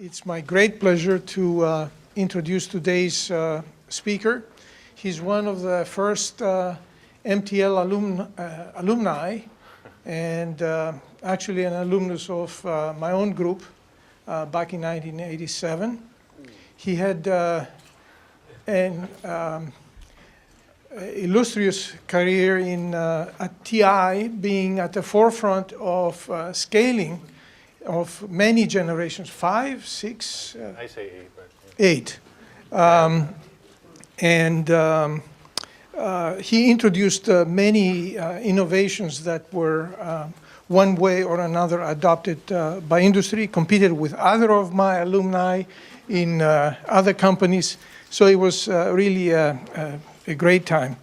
It's my great pleasure to introduce today's speaker. He's one of the first MTL alumni and actually an alumnus of my own group back in 1987. He had an illustrious career at TI, being at the forefront of scaling of many generations, 5, 6? I say 8. But 8. He introduced many innovations that were one way or another adopted by industry, competed with other of my alumni in other companies. So it was really a great time.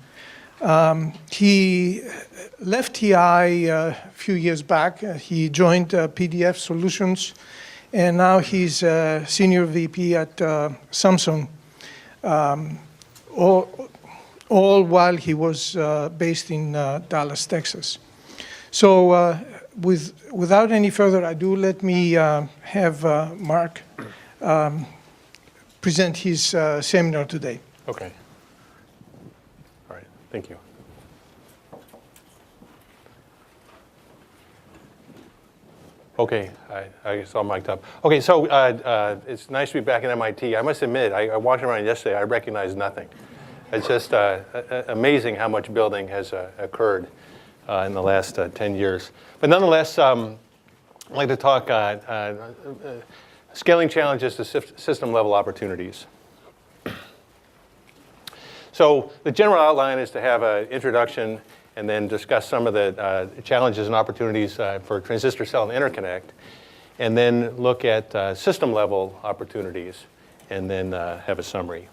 He left TI a few years back. He joined PDF Solutions, and now he's a senior VP at Samsung, all while he was based in Dallas, Texas. So without any further ado, let me have Mark present his seminar today. Okay. All right. Thank you. Okay, I guess all mic'd up. Okay, so it's nice to be back at MIT. I must admit, I walked around yesterday, I recognized nothing. It's just amazing how much building has occurred in the last 10 years. But nonetheless, I'd like to talk scaling challenges to system level opportunities. So the general outline is to have an introduction and then discuss some of the challenges and opportunities for transistor cell and interconnect, and then look at system level opportunities, and then have a summary.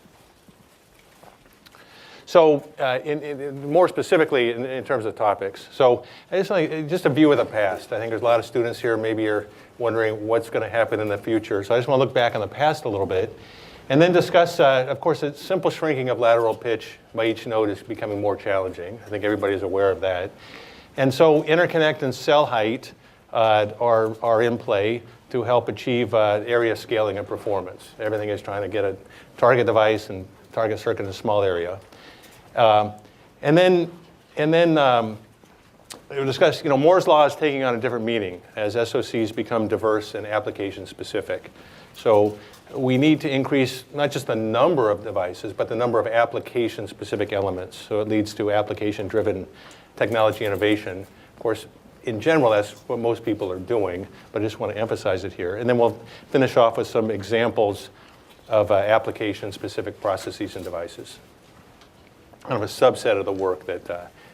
So more specifically in terms of topics, so just a view of the past. I think there's a lot of students here, maybe you're wondering what's going to happen in the future. So I just want to look back on the past a little bit, and then discuss, of course, a simple shrinking of lateral pitch by each node is becoming more challenging. I think everybody's aware of that. And so interconnect and cell height are in play to help achieve area scaling and performance. Everything is trying to get a target device and target circuit in a small area. And then we'll discuss, Moore's law is taking on a different meaning as SoCs become diverse and application specific. So we need to increase not just the number of devices, but the number of application specific elements. So it leads to application driven technology innovation. Of course, in general, that's what most people are doing, but I just want to emphasize it here. And then we'll finish off with some examples of application specific processes and devices. Kind of a subset of the work that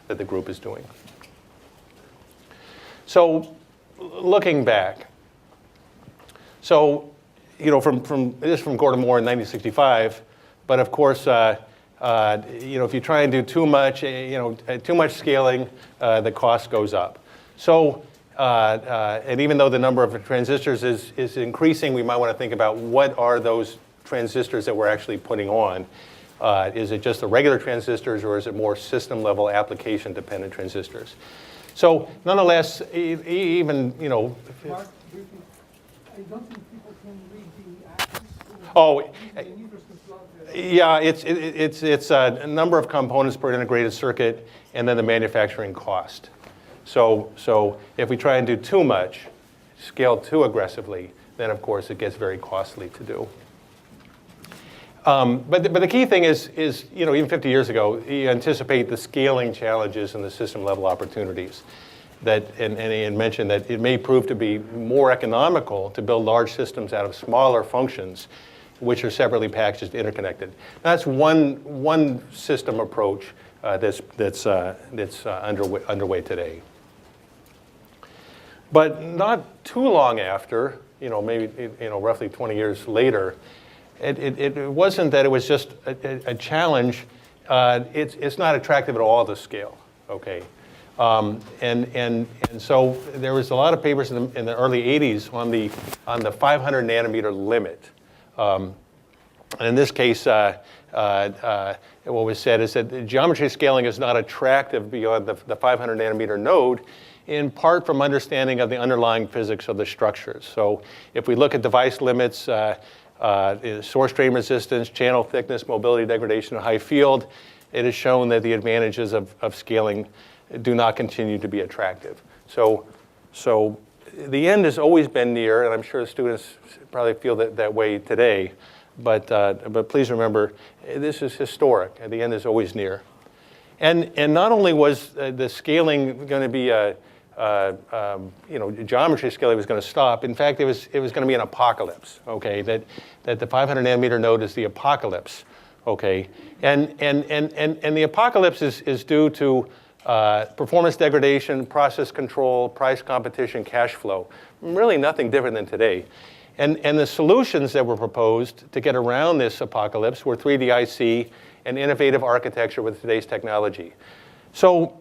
the group is doing. So looking back, so this is from Gordon Moore in 1965, but of course, if you try and do too much scaling, the cost goes up. So, and even though the number of transistors is increasing, we might want to think about what are those transistors that we're actually putting on. Is it just the regular transistors, or is it more system level application dependent transistors? So nonetheless, even, Mark, I don't think people can read the axis. Oh, yeah, it's a number of components per integrated circuit, and then the manufacturing cost. So if we try and do too much, scale too aggressively, then of course it gets very costly to do. But the key thing is even 50 years ago, you anticipate the scaling challenges and the system level opportunities. And Ian mentioned that it may prove to be more economical to build large systems out of smaller functions, which are separately packaged, interconnected. That's one system approach that's underway today. But not too long after, maybe roughly 20 years later, it wasn't that it was just a challenge. It's not attractive at all to scale. Okay. And so there was a lot of papers in the early 80s on the 500 nanometer limit. And in this case, what was said is that the geometry scaling is not attractive beyond the 500 nanometer node, in part from understanding of the underlying physics of the structures. So if we look at device limits, source drain resistance, channel thickness, mobility degradation, and high field, it is shown that the advantages of scaling do not continue to be attractive. So the end has always been near, and I'm sure the students probably feel that way today. But please remember, this is historic. The end is always near. And not only was the scaling going to be geometry scaling was going to stop. In fact, it was going to be an apocalypse. Okay, that the 500 nanometer node is the apocalypse. Okay, and the apocalypse is due to performance degradation, process control, price competition, cash flow. Really nothing different than today. And the solutions that were proposed to get around this apocalypse were 3D IC and innovative architecture with today's technology. So,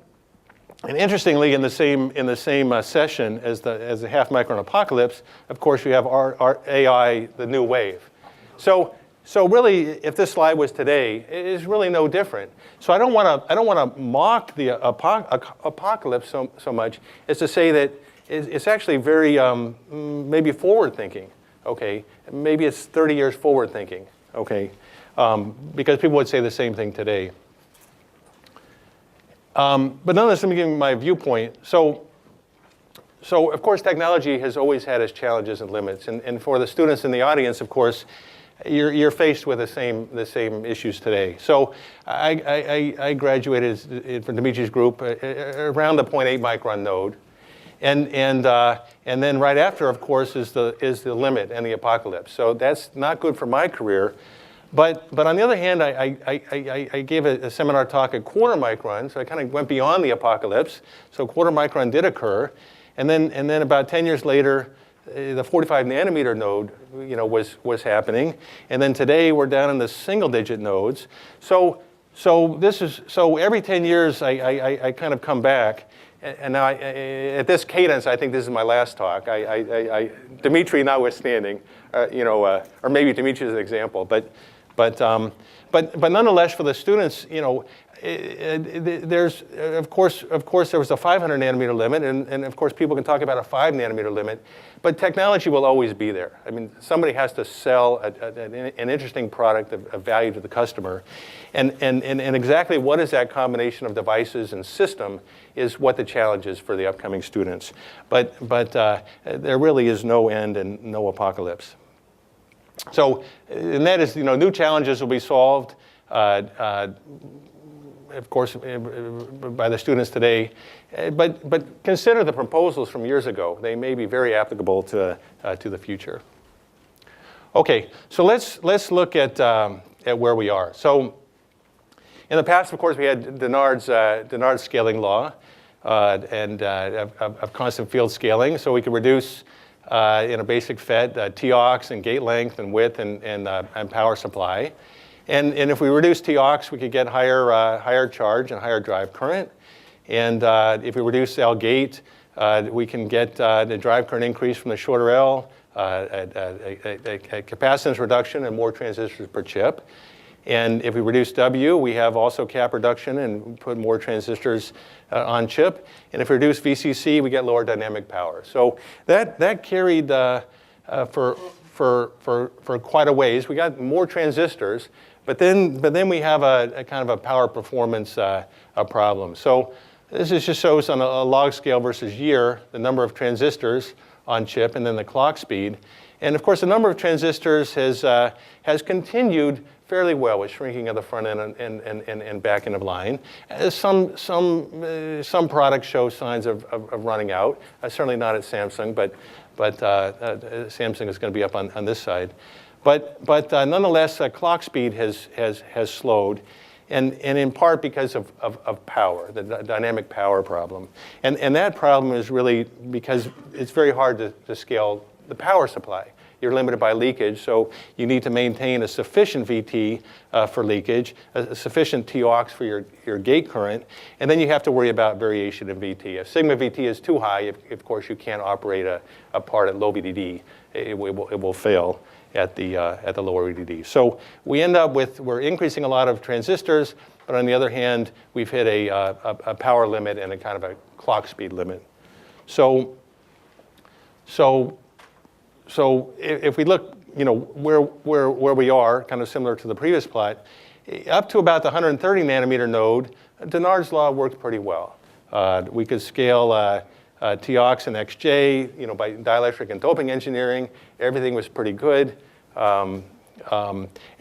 and interestingly, in the same session as the half micron apocalypse, of course, we have our AI, the new wave. So really, if this slide was today, it is really no different. So I don't want to mock the apocalypse so much as to say that it's actually very maybe forward thinking. Okay, maybe it's 30 years forward thinking. Okay, because people would say the same thing today. But nonetheless, let me give you my viewpoint. So of course, technology has always had its challenges and limits, and for the students in the audience, of course, you're faced with the same issues today. So I graduated from Dimitri's group around the 0.8 micron node, and then right after, of course, is the limit and the apocalypse. So that's not good for my career. But on the other hand, I gave a seminar talk at quarter micron, so I kind of went beyond the apocalypse. So quarter micron did occur, and then about 10 years later, the 45 nanometer node, was happening, and then today we're down in the single-digit nodes. So every 10 years I kind of come back, and now at this cadence I think this is my last talk. Dimitri notwithstanding, or maybe Dimitri is an example, but nonetheless for the students, there's of course there was a 500 nanometer limit, and of course people can talk about a 5 nanometer limit, but technology will always be there. I mean, somebody has to sell an interesting product of value to the customer, and exactly what is that combination of devices and system is what the challenge is for the upcoming students. But there really is no end and no apocalypse. So, and that is, new challenges will be solved. Of course, by the students today, but consider the proposals from years ago. They may be very applicable to the future. Okay, so let's look at where we are. So, in the past, of course, we had Dennard's scaling law of constant field scaling, so we could reduce in a basic FET TOX and gate length and width and power supply. And if we reduce TOX, we could get higher charge and higher drive current. And if we reduce L gate, we can get the drive current increase from the shorter L, a capacitance reduction and more transistors per chip. And if we reduce W, we have also cap reduction and put more transistors on chip. And if we reduce VCC, we get lower dynamic power. So that carried for quite a ways. We got more transistors. But then we have a kind of a power performance problem. So this just shows on a log scale versus year the number of transistors on chip and then the clock speed. And of course, the number of transistors has continued fairly well with shrinking of the front end and back end of line. Some products show signs of running out. Certainly not at Samsung, but Samsung is going to be up on this side. But nonetheless, clock speed has slowed, and in part because of power, the dynamic power problem. And that problem is really because it's very hard to scale the power supply. You're limited by leakage, so you need to maintain a sufficient VT for leakage, a sufficient TOX for your gate current, and then you have to worry about variation in VT. If sigma VT is too high, of course you can't operate a part at low VDD. It will fail at the lower VDD. So we end up we're increasing a lot of transistors, but on the other hand, we've hit a power limit and a kind of a clock speed limit. So if we look, where we are, kind of similar to the previous plot, up to about the 130 nanometer node, Dennard's law worked pretty well. We could scale TOX and XJ, by dielectric and doping engineering. Everything was pretty good. But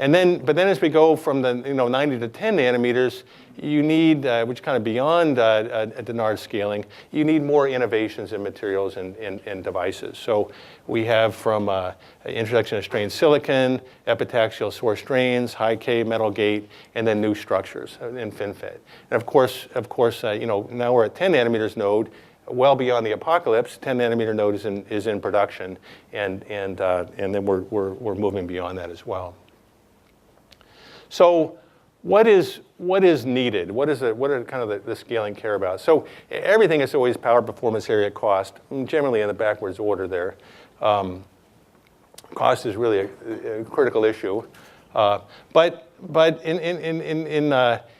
then as we go from the 90 to 10 nanometers, you need, which kind of beyond Dennard scaling, you need more innovations in materials and devices. So we have from introduction of strained silicon, epitaxial source strains, high K metal gate, and then new structures in FinFET. And of course, now we're at 10 nanometers node, well beyond the apocalypse. 10 nanometer node is in production, and then we're moving beyond that as well. So what is needed? What are kind of the scaling care about? So everything is always power, performance, area, cost, generally in the backwards order there. Cost is really a critical issue, but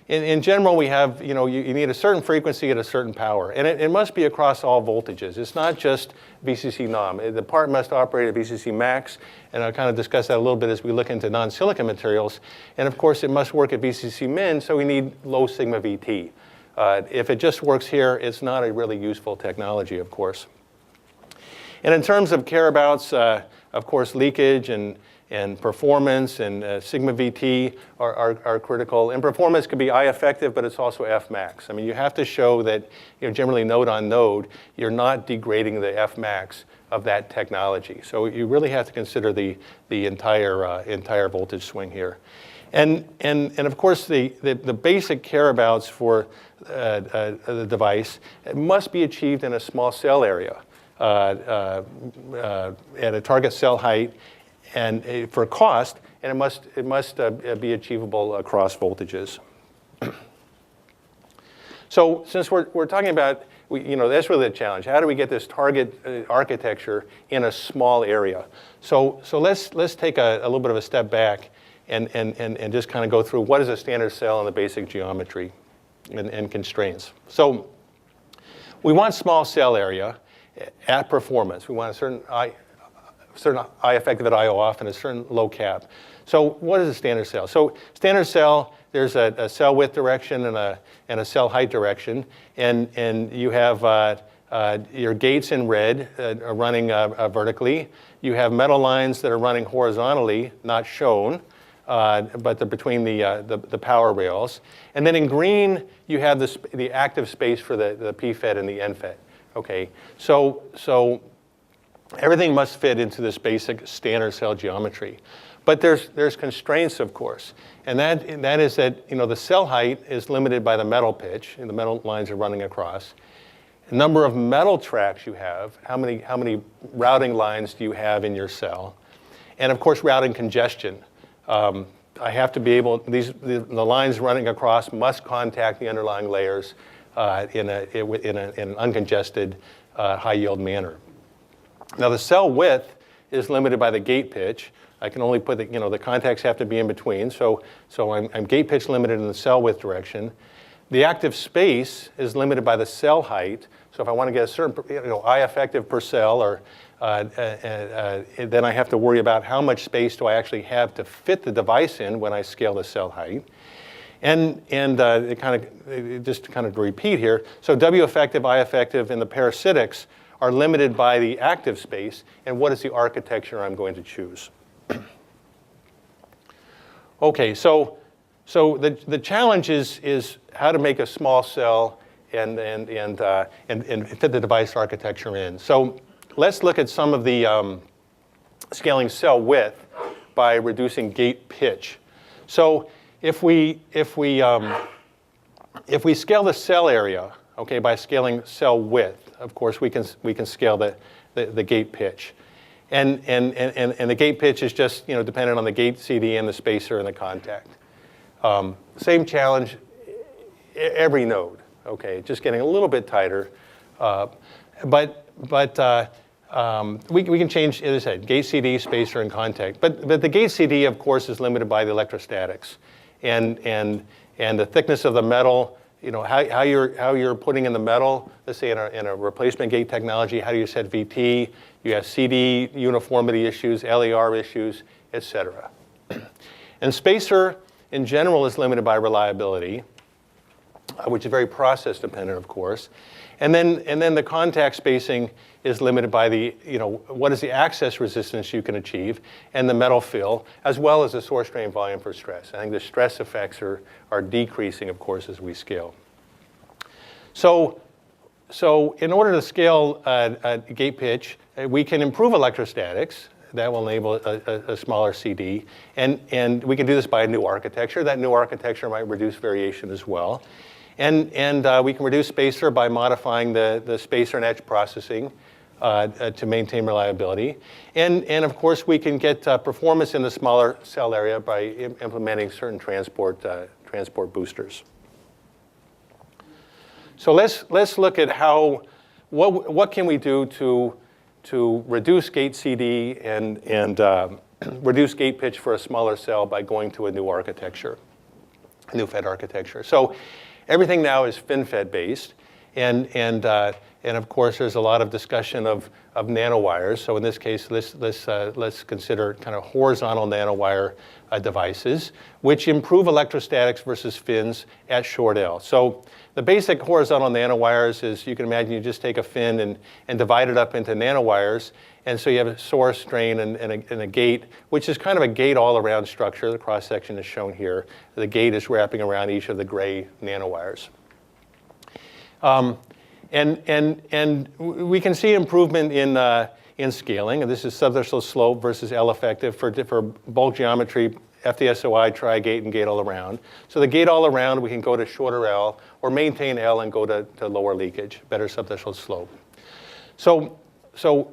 in general, we have, you need a certain frequency at a certain power, and it must be across all voltages. It's not just VCC NOM. The part must operate at VCC max, and I'll kind of discuss that a little bit as we look into non-silicon materials. And of course, it must work at VCC min, so we need low sigma VT. If it just works here, it's not a really useful technology, of course. And in terms of careabouts, of course, leakage and performance and sigma VT are critical. And performance could be I effective, but it's also F max. I mean, you have to show that, generally node on node, you're not degrading the F max of that technology. So you really have to consider the entire voltage swing here. And of course, the basic careabouts for the device must be achieved in a small cell area at a target cell height, and for cost, and it must be achievable across voltages. So since we're talking about, that's really the challenge. How do we get this target architecture in a small area? So let's take a little bit of a step back and just kind of go through what is a standard cell and the basic geometry and constraints. So we want small cell area at performance. We want a certain I effective at I off and a certain low cap. So what is a standard cell? So standard cell, there's a cell width direction and a cell height direction, and you have your gates in red are running vertically. You have metal lines that are running horizontally, not shown, but they're between the power rails. And then in green, you have the active space for the PFET and the NFET. Okay, so everything must fit into this basic standard cell geometry. But there's constraints, of course, and that is that the cell height is limited by the metal pitch, and the metal lines are running across. The number of metal tracks you have, how many routing lines do you have in your cell, and of course routing congestion. I have to be able, the lines running across must contact the underlying layers in an uncongested, high yield manner. Now the cell width is limited by the gate pitch. I can only put the contacts have to be in between, so I'm gate pitch limited in the cell width direction. The active space is limited by the cell height. So if I want to get a certain I effective per cell, or then I have to worry about how much space do I actually have to fit the device in when I scale the cell height. And just to kind of repeat here, so W effective, I effective, and the parasitics are limited by the active space and what is the architecture I'm going to choose. Okay, so the challenge is how to make a small cell and fit the device architecture in. So let's look at some of the scaling cell width by reducing gate pitch. So if we scale the cell area, okay, by scaling cell width, of course we can scale the gate pitch. And the gate pitch is just dependent on the gate CD and the spacer and the contact. Same challenge every node. Okay, just getting a little bit tighter, but we can change, as I said, gate CD, spacer, and contact. But the gate CD, of course, is limited by the electrostatics, and the thickness of the metal how you're putting in the metal. Let's say in a replacement gate technology, how do you set VT? You have CD uniformity issues, LER issues, etc. And spacer in general is limited by reliability, which is very process dependent, of course. And then the contact spacing is limited by what is the access resistance you can achieve and the metal fill, as well as the source drain volume for stress. I think the stress effects are decreasing, of course, as we scale. So in order to scale gate pitch, we can improve electrostatics. That will enable a smaller CD. And we can do this by a new architecture. That new architecture might reduce variation as well. And we can reduce spacer by modifying the spacer and etch processing to maintain reliability. And of course, we can get performance in the smaller cell area by implementing certain transport boosters. So let's look at what can we do to reduce gate CD and reduce gate pitch for a smaller cell by going to a new architecture, a new FET architecture. So everything now is FinFET based, and of course there's a lot of discussion of nanowires. So in this case, let's consider kind of horizontal nanowire devices, which improve electrostatics versus fins at short L. So the basic horizontal nanowires is, you can imagine, you just take a fin and divide it up into nanowires. And so you have a source, drain, and a gate, which is kind of a gate all-around structure. The cross-section is shown here. The gate is wrapping around each of the gray nanowires. And we can see improvement in scaling. And this is subthreshold slope versus L effective for bulk geometry, FDSOI, tri-gate, and gate all around. So the gate all around, we can go to shorter L or maintain L and go to lower leakage, better subthreshold slope. So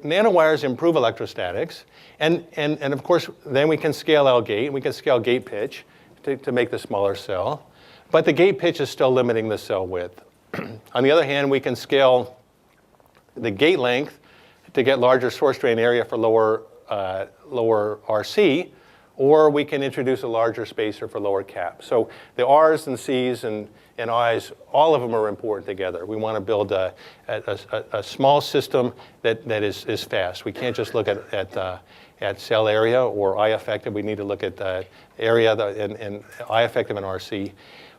nanowires improve electrostatics, and of course, then we can scale L gate, we can scale gate pitch to make the smaller cell, but the gate pitch is still limiting the cell width. On the other hand, we can scale the gate length to get larger source drain area for lower RC, or we can introduce a larger spacer for lower cap. So the R's and C's and I's, all of them are important together. We want to build a small system that is fast. We can't just look at cell area or I effective. We need to look at area and I effective and RC.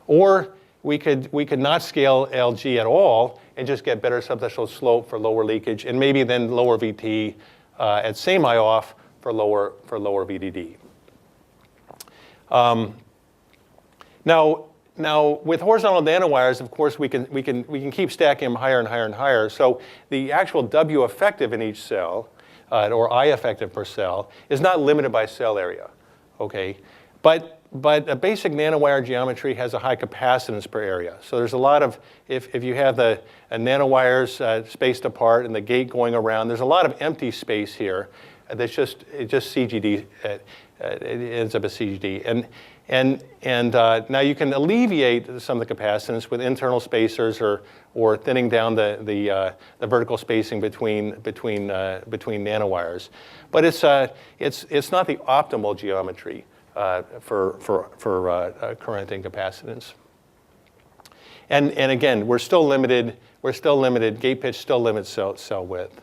Or we could not scale LG at all and just get better subthreshold slope for lower leakage, and maybe then lower VT at same I off for lower VDD. Now, with horizontal nanowires, of course, we can keep stacking them higher and higher and higher. So the actual W effective in each cell, or I effective per cell, is not limited by cell area, okay? But a basic nanowire geometry has a high capacitance per area. So there's a lot of, if you have the nanowires spaced apart and the gate going around, there's a lot of empty space here. That's just CGD. It ends up as CGD. And now you can alleviate some of the capacitance with internal spacers or thinning down the vertical spacing between nanowires. But it's not the optimal geometry for current and capacitance. And again, we're still limited. Gate pitch still limits cell width.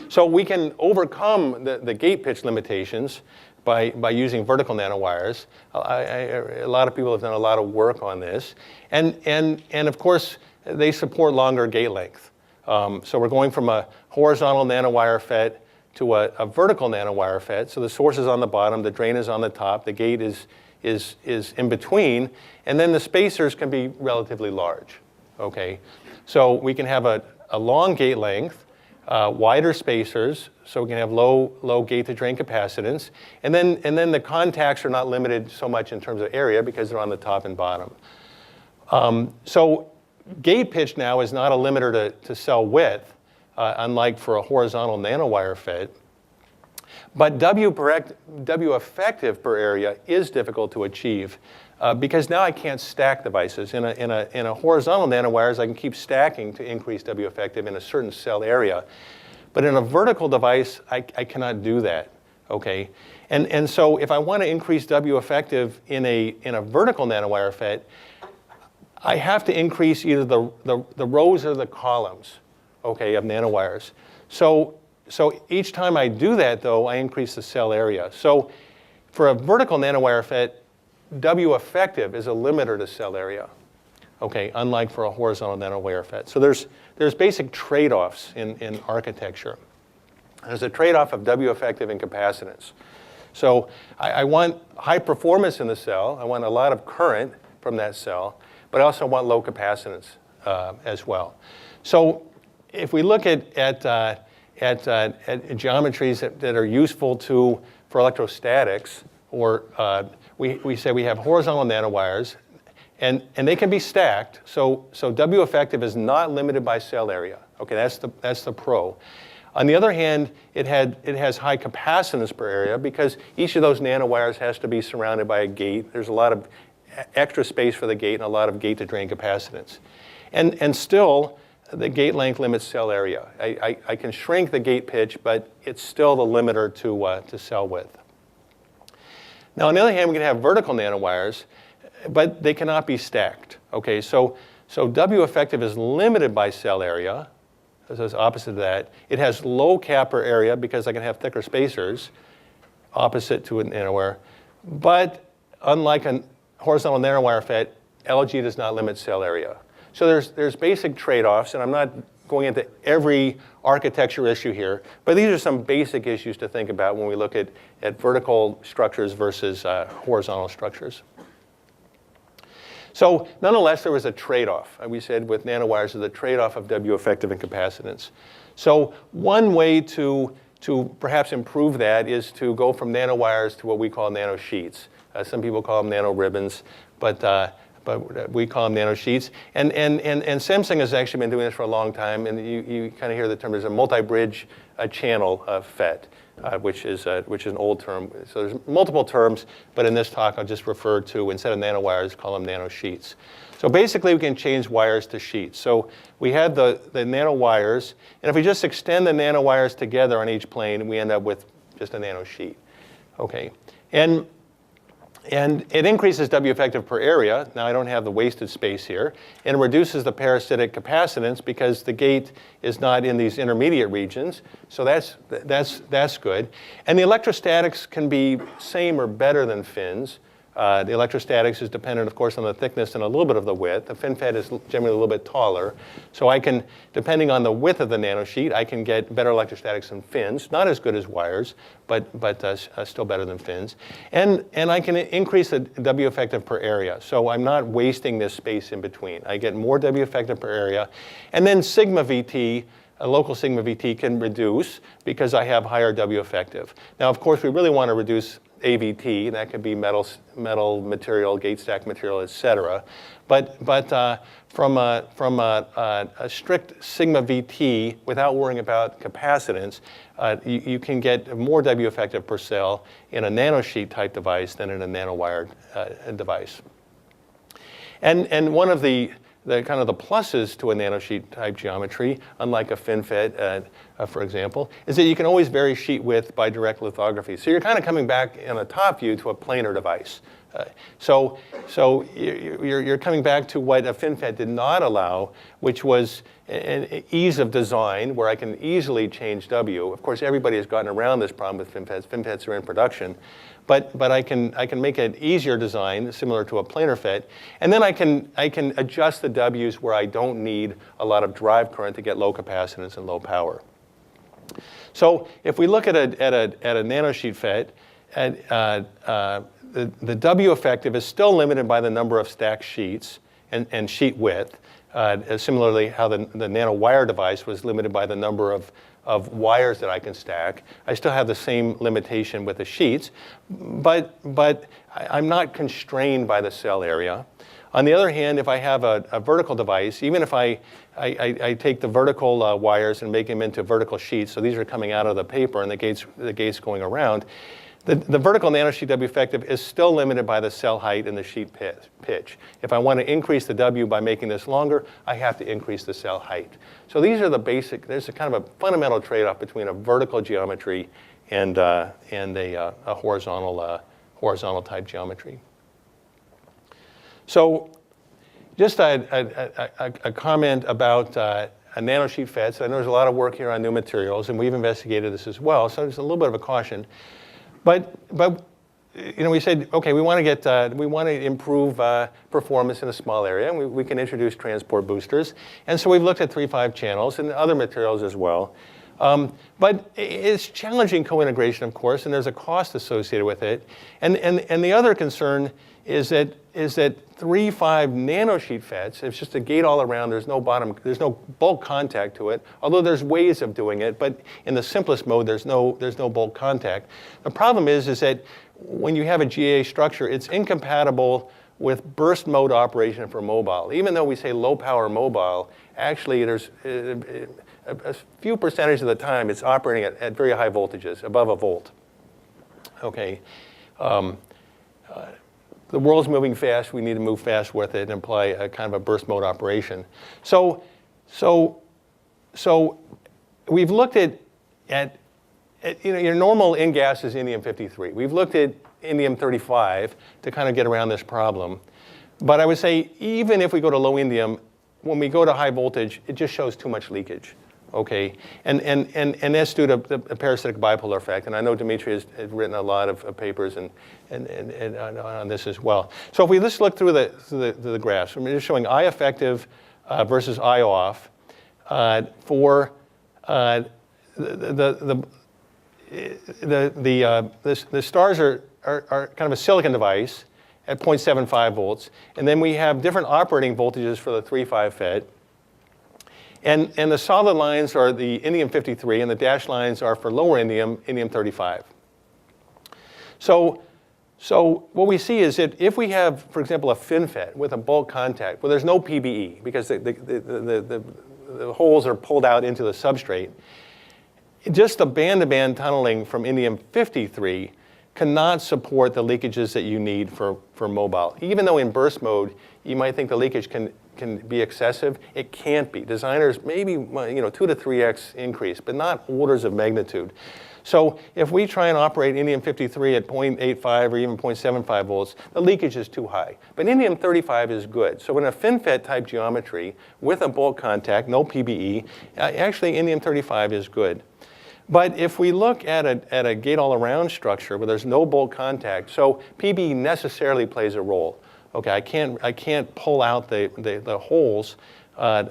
So we can overcome the gate pitch limitations by using vertical nanowires. A lot of people have done a lot of work on this. And of course, they support longer gate length. So we're going from a horizontal nanowire FET to a vertical nanowire FET. So the source is on the bottom, the drain is on the top, the gate is in between, and then the spacers can be relatively large, okay? So we can have a long gate length, wider spacers, so we can have low gate to drain capacitance, and then the contacts are not limited so much in terms of area because they're on the top and bottom. So gate pitch now is not a limiter to cell width, unlike for a horizontal nanowire FET. But W effective per area is difficult to achieve because now I can't stack devices. In a horizontal nanowires, I can keep stacking to increase W effective in a certain cell area. But in a vertical device, I cannot do that, okay? And so if I want to increase W effective in a vertical nanowire FET, I have to increase either the rows or the columns, okay, of nanowires. So each time I do that, though, I increase the cell area. So for a vertical nanowire FET, W effective is a limiter to cell area, okay, unlike for a horizontal nanowire FET. So there's basic trade-offs in architecture. There's a trade-off of W effective and capacitance. So I want high performance in the cell. I want a lot of current from that cell, but I also want low capacitance as well. So if we look at geometries that are useful for electrostatics, or we say we have horizontal nanowires, and they can be stacked. So W effective is not limited by cell area. Okay, that's the pro. On the other hand, it has high capacitance per area because each of those nanowires has to be surrounded by a gate. There's a lot of extra space for the gate and a lot of gate-to-drain capacitance. And still, the gate length limits cell area. I can shrink the gate pitch, but it's still the limiter to cell width. Now, on the other hand, we can have vertical nanowires, but they cannot be stacked. Okay, so W effective is limited by cell area. So it's opposite of that. It has low kappa area because I can have thicker spacers, opposite to a nanowire. But unlike a horizontal nanowire FET, LG does not limit cell area. So there's basic trade-offs, and I'm not going into every architecture issue here, but these are some basic issues to think about when we look at vertical structures versus horizontal structures. So nonetheless, there was a trade-off. We said with nanowires, there's a trade-off of W effective and capacitance. So one way to perhaps improve that is to go from nanowires to what we call nanosheets. Some people call them nanoribbons, but we call them nanosheets. And Samsung has actually been doing this for a long time, and you kind of hear the term, there's a multi-bridge channel FET. Which is an old term. So there's multiple terms, but in this talk I'll just refer to, instead of nanowires, call them nanosheets. So basically we can change wires to sheets. So we have the nanowires, and if we just extend the nanowires together on each plane, we end up with just a nanosheet. Okay, and it increases W effective per area. Now I don't have the wasted space here. And it reduces the parasitic capacitance because the gate is not in these intermediate regions. So that's good. And the electrostatics can be same or better than fins. The electrostatics is dependent, of course, on the thickness and a little bit of the width. The fin FET is generally a little bit taller. So I can, depending on the width of the nanosheet, I can get better electrostatics than fins. Not as good as wires, but still better than fins. And I can increase the W effective per area. So I'm not wasting this space in between. I get more W effective per area. And then sigma VT, a local sigma VT can reduce because I have higher W effective. Now, of course, we really want to reduce AVT, and that could be metal material, gate stack material, et cetera. But from a strict sigma VT, without worrying about capacitance, you can get more W effective per cell in a nanosheet type device than in a nanowired device. And one of the kind of the pluses to a nanosheet type geometry, unlike a fin FET, for example, is that you can always vary sheet width by direct lithography. So you're kind of coming back in a top view to a planar device. So you're coming back to what a fin FET did not allow, which was an ease of design where I can easily change W. Of course, everybody has gotten around this problem with fin FETs. Fin FETs are in production. But I can make an easier design, similar to a planar FET, and then I can adjust the W's where I don't need a lot of drive current to get low capacitance and low power. So if we look at a nanosheet FET, the W effective is still limited by the number of stacked sheets and sheet width. Similarly, how the nanowire device was limited by the number of wires that I can stack. I still have the same limitation with the sheets, but I'm not constrained by the cell area. On the other hand, if I have a vertical device, even if I take the vertical wires and make them into vertical sheets, so these are coming out of the paper and the gates going around, the vertical nanosheet W effective is still limited by the cell height and the sheet pitch. If I want to increase the W by making this longer, I have to increase the cell height. So these are the basic, there's a kind of a fundamental trade-off between a vertical geometry and a horizontal type geometry. So just a comment about a nanosheet FETs. I know there's a lot of work here on new materials, and we've investigated this as well, so there's a little bit of a caution. But you know, we said, okay, we want to improve performance in a small area, and we can introduce transport boosters. And so we've looked at 3-5 channels and other materials as well. But it's challenging co-integration, of course, and there's a cost associated with it. And the other concern is that 3-5 nanosheet FETs, it's just a gate all around, there's no bulk contact to it, although there's ways of doing it, but in the simplest mode, there's no bulk contact. The problem is that when you have a GAA structure, it's incompatible with burst mode operation for mobile. Even though we say low power mobile, actually there's a few percentage of the time it's operating at very high voltages, above a volt. Okay. The world's moving fast. We need to move fast with it and apply a kind of a burst mode operation. So we've looked at you know, your normal in-gas is indium-53. We've looked at indium-35 to kind of get around this problem. But I would say even if we go to low indium, when we go to high voltage, it just shows too much leakage. Okay, and that's due to the parasitic bipolar effect, and I know Dimitri has written a lot of papers and on this as well. So if we just look through the graphs, I'm just showing I effective versus I off for the stars are kind of a silicon device at 0.75 volts, and then we have different operating voltages for the 3-5 FET. And the solid lines are the indium-53, and the dashed lines are for lower indium-35. So what we see is that if we have, for example, a FinFET with a bulk contact, well, there's no PBE because the holes are pulled out into the substrate. Just the band-to-band tunneling from indium-53 cannot support the leakages that you need for mobile. Even though in burst mode, you might think the leakage can be excessive, it can't be. Designers maybe 2 to 3x increase, but not orders of magnitude. So if we try and operate indium-53 at 0.85 or even 0.75 volts, the leakage is too high. But indium-35 is good. So in a FinFET type geometry with a bulk contact, no PBE, actually indium-35 is good. But if we look at a gate-all-around structure where there's no bulk contact, so PBE necessarily plays a role. Okay, I can't pull out the holes from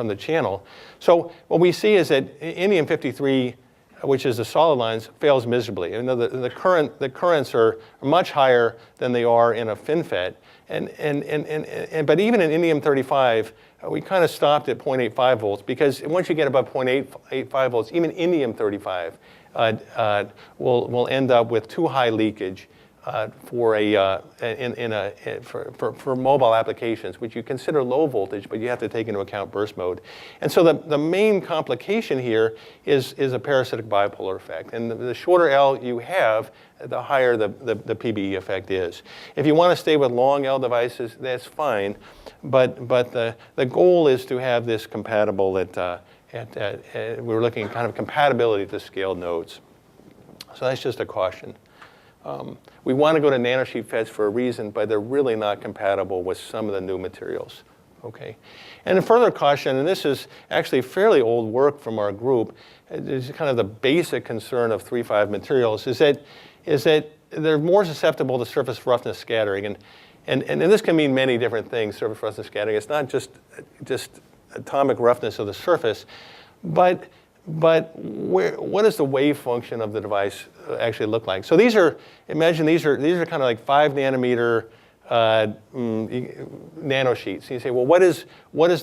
the channel. So what we see is that indium-53, which is the solid lines, fails miserably. You know, the currents are much higher than they are in a FinFET, but even in indium-35, we kind of stopped at 0.85 volts because once you get above 0.85 volts, even indium-35 will end up with too high leakage for mobile applications, which you consider low voltage, but you have to take into account burst mode. And so the main complication here is a parasitic bipolar effect. And the shorter L you have, the higher the PBE effect is. If you want to stay with long L devices, that's fine, but the goal is to have this compatible we're looking at kind of compatibility to scaled nodes. So that's just a caution. We want to go to nanosheet FETs for a reason, but they're really not compatible with some of the new materials. Okay, and a further caution, and this is actually fairly old work from our group, is kind of the basic concern of 3-5 materials, is that they're more susceptible to surface roughness scattering, and this can mean many different things. Surface roughness scattering. It's not just atomic roughness of the surface, but what does the wave function of the device actually look like? So imagine these are kind of like 5 nanometer nanosheets. And you say, well, what is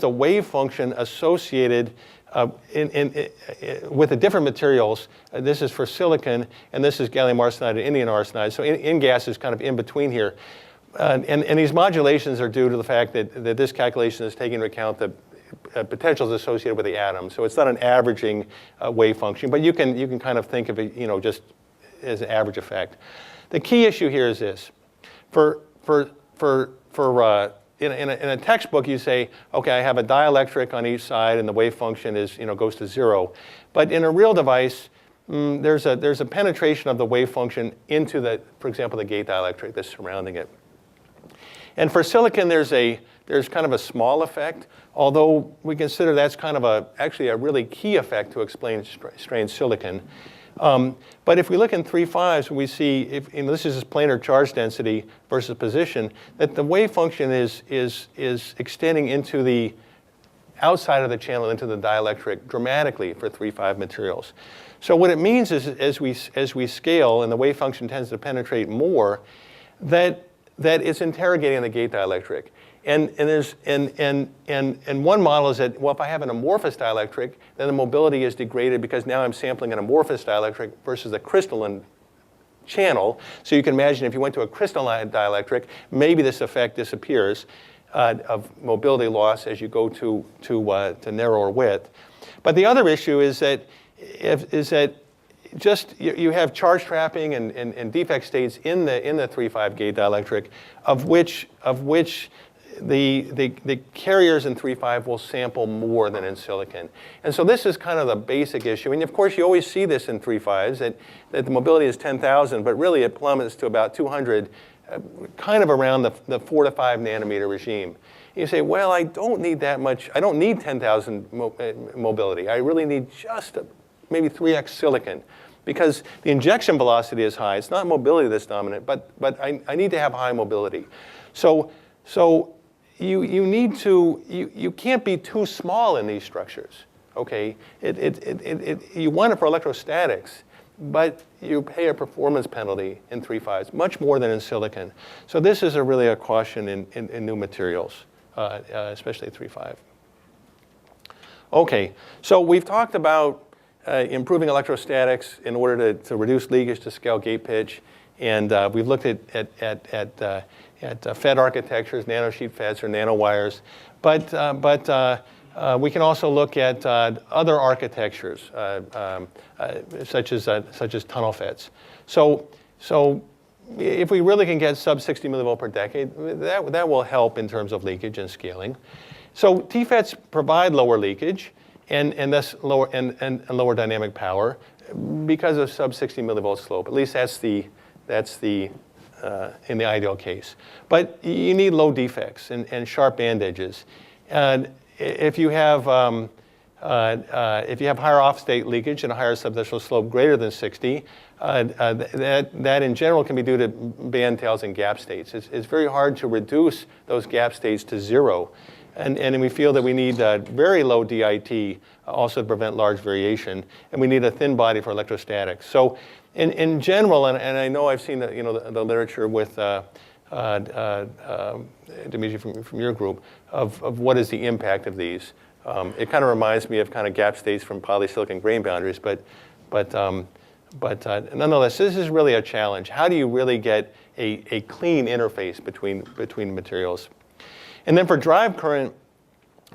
the wave function associated with the different materials? This is for silicon, and this is gallium arsenide and indium arsenide. So InGaAs is kind of in between here. And these modulations are due to the fact that this calculation is taking into account the potentials associated with the atom. So it's not an averaging wave function, but you can kind of think of it, just as an average effect. The key issue here is this: in a textbook, you say, okay, I have a dielectric on each side, and the wave function is goes to 0. But in a real device, there's a penetration of the wave function into for example, the gate dielectric that's surrounding it. And for silicon, there's kind of a small effect, although we consider that's kind of actually a really key effect to explain strained silicon. But if we look in 3.5s, we see, this is just planar charge density versus position, that the wave function is extending into the outside of the channel into the dielectric dramatically for 3.5 materials. So what it means is as we scale and the wave function tends to penetrate more, that it's interrogating the gate dielectric. And one model is that, well, if I have an amorphous dielectric, then the mobility is degraded because now I'm sampling an amorphous dielectric versus a crystalline channel. So you can imagine if you went to a crystalline dielectric, maybe this effect disappears of mobility loss as you go to narrower width. But the other issue is that just you have charge trapping and defect states in the 3.5 gate dielectric, of which the carriers in 3.5 will sample more than in silicon. And so this is kind of the basic issue. And of course, you always see this in 3.5s, that the mobility is 10,000, but really it plummets to about 200, kind of around the 4 to 5 nanometer regime. You say, well, I don't need that much. I don't need 10,000 mobility. I really need just maybe 3x silicon, because the injection velocity is high. It's not mobility that's dominant, but I need to have high mobility. So you need to, you can't be too small in these structures, okay? You want it for electrostatics, but you pay a performance penalty in 3.5s, much more than in silicon. So this is really a caution in new materials, especially 3.5. Okay, so we've talked about improving electrostatics in order to reduce leakage to scale gate pitch, and we've looked at FET architectures, nanosheet FETs or nanowires, but we can also look at other architectures such as tunnel FETs. So if we really can get sub 60 millivolt per decade, that will help in terms of leakage and scaling. So TFETs provide lower leakage and thus lower dynamic power because of sub 60 millivolt slope. At least that's the in the ideal case. But you need low defects and sharp band edges. And if you have higher off-state leakage and a higher subthreshold slope greater than 60, that in general can be due to band tails and gap states. It's very hard to reduce those gap states to 0. And we feel that we need very low DIT also to prevent large variation, and we need a thin body for electrostatics. So in general, and I know I've seen the literature with Dimitri from your group of what is the impact of these. It kind of reminds me of kind of gap states from polysilicon grain boundaries, but nonetheless, this is really a challenge. How do you really get a clean interface between materials? And then for drive current,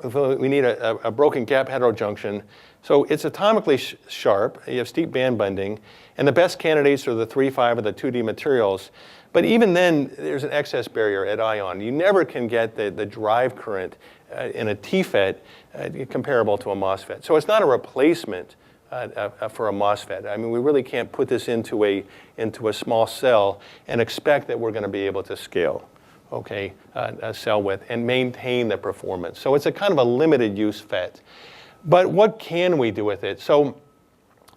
we need a broken gap heterojunction. So it's atomically sharp. You have steep band bending. And the best candidates are the 3.5 or the 2D materials. But even then, there's an excess barrier at ion. You never can get the drive current in a TFET comparable to a MOSFET. So it's not a replacement for a MOSFET. I mean, we really can't put this into a small cell and expect that we're going to be able to scale. Okay, a cell width, and maintain the performance. So it's a kind of a limited use FET. But what can we do with it? So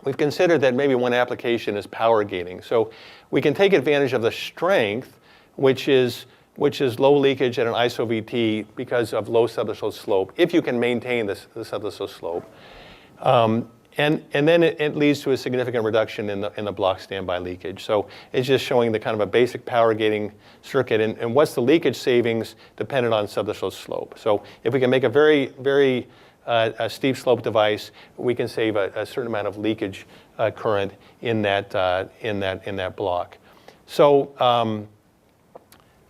we've considered that maybe one application is power gating. So we can take advantage of the strength, which is low leakage at an iso VT because of low subthreshold slope, if you can maintain the subthreshold slope. And then it leads to a significant reduction in the block standby leakage. So it's just showing the kind of a basic power gating circuit and what's the leakage savings dependent on subthreshold slope. So if we can make a very, very steep slope device, we can save a certain amount of leakage current in that block. So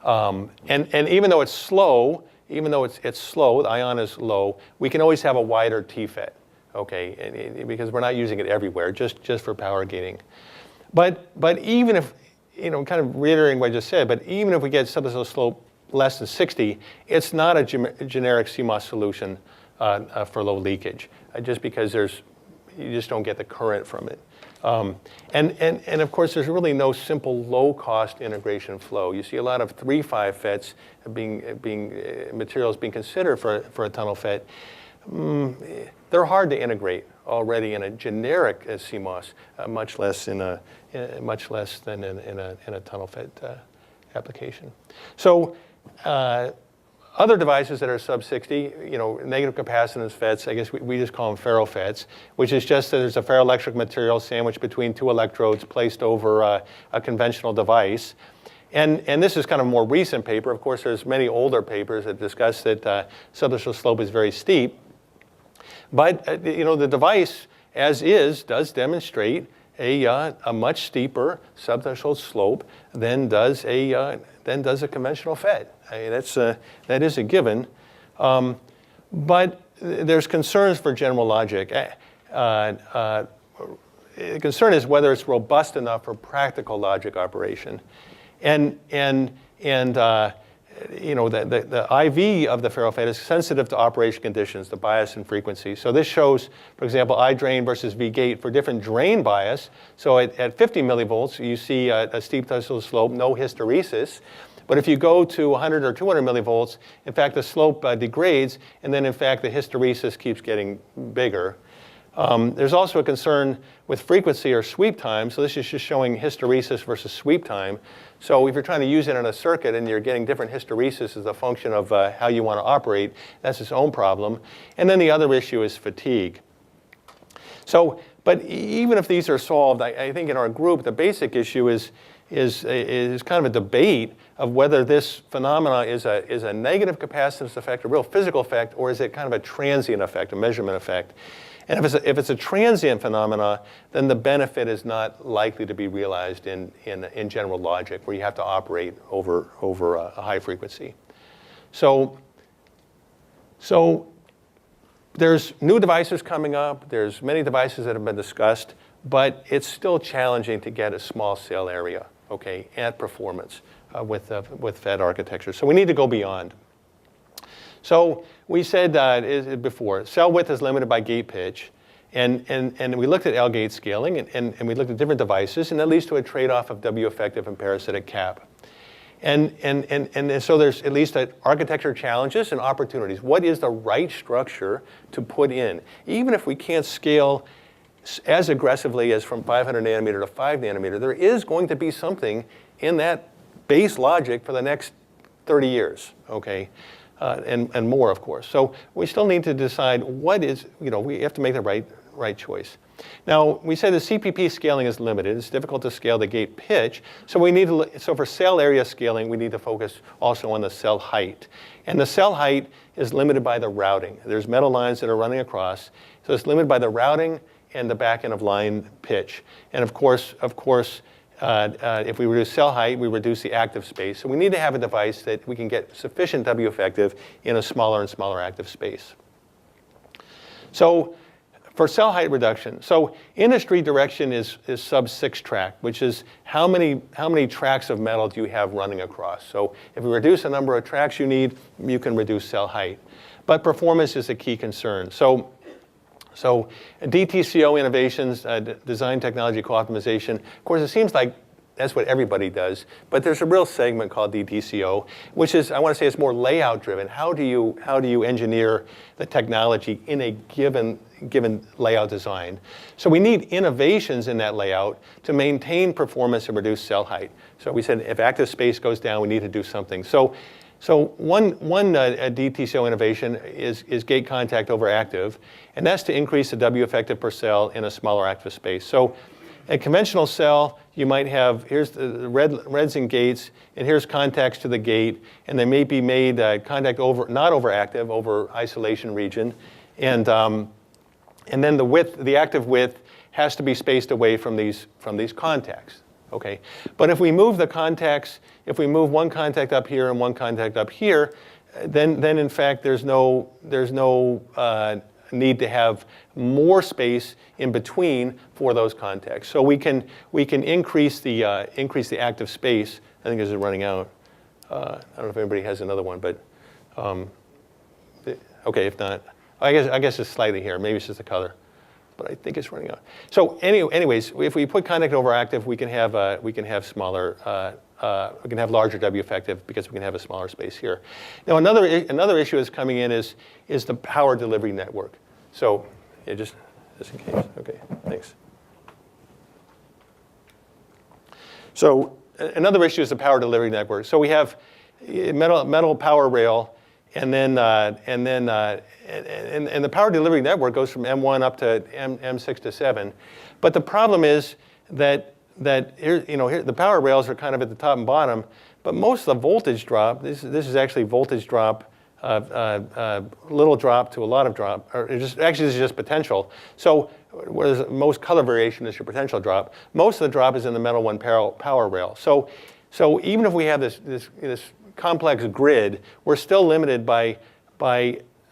and even though it's slow, it's slow, the ion is low, we can always have a wider TFET. Okay, because we're not using it everywhere, just for power gating. But even if, kind of reiterating what I just said, but even if we get subthreshold slope less than 60, it's not a generic CMOS solution for low leakage, just because you just don't get the current from it. And of course, there's really no simple low-cost integration flow. You see a lot of 3-5 FETs materials being considered for a tunnel FET. They're hard to integrate already in a generic CMOS, much less than in a tunnel FET application. So other devices that are sub 60, negative capacitance FETs, I guess we just call them ferro FETs, which is just that there's a ferroelectric material sandwiched between 2 electrodes placed over a conventional device. And this is kind of a more recent paper. Of course, there's many older papers that discuss that subthreshold slope is very steep. But the device, as is, does demonstrate a much steeper subthreshold slope than does a conventional FET. I mean, that is a given. But there's concerns for general logic. The concern is whether it's robust enough for practical logic operation. And the IV of the ferrofet is sensitive to operation conditions, the bias and frequency. So this shows, for example, I drain versus V gate for different drain bias. So at 50 millivolts, you see a steep threshold slope, no hysteresis. But if you go to 100 or 200 millivolts, in fact, the slope degrades, and then in fact, the hysteresis keeps getting bigger. There's also a concern with frequency or sweep time. So this is just showing hysteresis versus sweep time. So if you're trying to use it in a circuit and you're getting different hysteresis as a function of how you want to operate, that's its own problem. And then the other issue is fatigue. So, but even if these are solved, I think in our group, the basic issue is kind of a debate of whether this phenomena is a negative capacitance effect, a real physical effect, or is it kind of a transient effect, a measurement effect. And if it's a transient phenomena, then the benefit is not likely to be realized in general logic, where you have to operate over a high frequency. So there's new devices coming up. There's many devices that have been discussed, but it's still challenging to get a small cell area, okay, at performance with FET architecture. So we need to go beyond. So we said before, cell width is limited by gate pitch. And we looked at L-gate scaling, and we looked at different devices, and that leads to a trade-off of W effective and parasitic cap. And so there's at least architecture challenges and opportunities. What is the right structure to put in? Even if we can't scale as aggressively as from 500 nanometer to 5 nanometer, there is going to be something in that base logic for the next 30 years, okay? And more, of course. So we still need to decide what is, we have to make the right choice. Now, we said the CPP scaling is limited. It's difficult to scale the gate pitch. So so for cell area scaling, we need to focus also on the cell height. And the cell height is limited by the routing. There's metal lines that are running across. So it's limited by the routing and the back end of line pitch. And of course, if we reduce cell height, we reduce the active space. So we need to have a device that we can get sufficient W effective in a smaller and smaller active space. So for cell height reduction, so industry direction is sub 6 track, which is how many tracks of metal do you have running across. So if we reduce the number of tracks you need, you can reduce cell height. But performance is a key concern. So DTCO innovations, design technology co-optimization, of course, it seems like that's what everybody does, but there's a real segment called DTCO, which is, I want to say, it's more layout driven. How do you engineer the technology in a given layout design? So we need innovations in that layout to maintain performance and reduce cell height. So we said if active space goes down, we need to do something. So one DTCO innovation is gate contact over active, and that's to increase the W effective per cell in a smaller active space. So a conventional cell, you might have, here's the reds and gates, and here's contacts to the gate, and they may be made contact over, not over active, over isolation region, and then the active width has to be spaced away from these contacts. Okay, but if we move the contacts, if we move one contact up here and one contact up here, then in fact there's no need to have more space in between for those contacts. So we can increase the active space. I think this is running out. I don't know if anybody has another one, but okay, if not, I guess it's slightly here. Maybe it's just the color. but I think it's running out. So anyways, if we put conductive over active, we can have smaller, we can have larger W effective because we can have a smaller space here. Now another issue that's coming in is the power delivery network. So yeah, just in case. Okay, thanks. So another issue is the power delivery network. So we have metal power rail, and then the power delivery network goes from M1 up to M6 to 7. But the problem is that here, the power rails are kind of at the top and bottom, but most of the voltage drop, this is actually voltage drop, little drop to a lot of drop, or this is just potential. So whereas most color variation is your potential drop, most of the drop is in the metal 1 power rail. So even if we have this complex grid, we're still limited by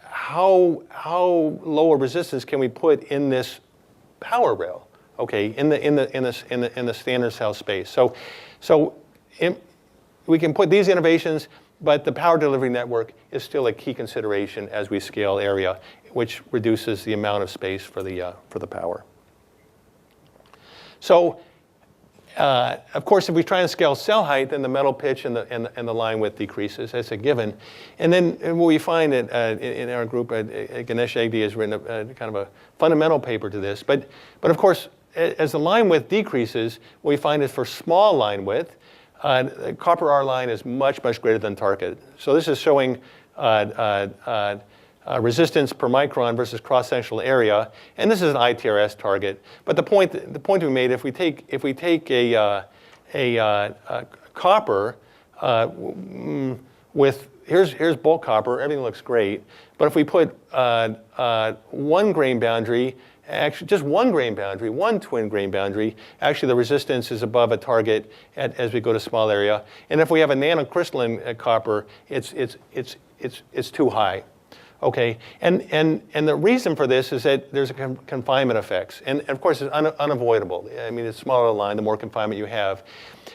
how low a resistance can we put in this power rail, okay, in the standard cell space. So we can put these innovations, but the power delivery network is still a key consideration as we scale area, which reduces the amount of space for the power. So of course, if we try and scale cell height, then the metal pitch and the line width decreases. That's a given. And then what we find in our group, Ganesh Agdi has written kind of a fundamental paper to this. But of course, as the line width decreases, what we find is for small line width, copper R line is much greater than target. So this is showing resistance per micron versus cross-sectional area, and this is an ITRS target. But the point we made, if we take a copper with here's bulk copper, everything looks great. But if we put 1 grain boundary, actually just 1 grain boundary, 1 twin grain boundary, actually the resistance is above a target as we go to small area. And if we have a nanocrystalline copper, it's too high. Okay, and the reason for this is that there's a confinement effects, and of course it's unavoidable. I mean, the smaller the line, the more confinement you have.